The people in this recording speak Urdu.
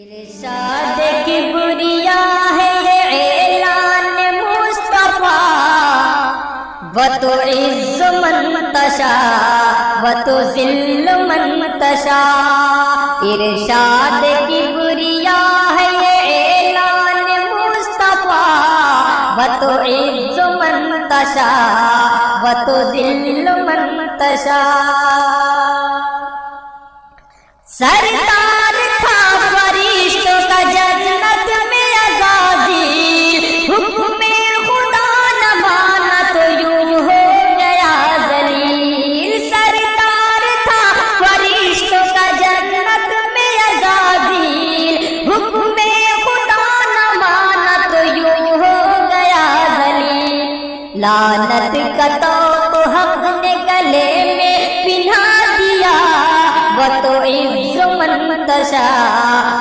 ارشاد کبریا ہے یہ اعلان مصطفیٰ، وتعز من تشاء وتذل من تشاء۔ ارشاد کبریا ہے یہ اعلان مصطفیٰ، وتعز من تشاء وتذل من تشاء۔ سرکار تھا فرشتوں کا جنت میں عزازیل، حکم خدا نہ مانا تو یوں ہو گیا ذلیل۔ سرکار تھا فرشتوں کا جنت میں عزازیل، حکم خدا نہ مانا تو یوں ہو گیا ذلیل۔ لعنت کا طوق حق نے گلے میں پہنا دیا، وتعز من تشاء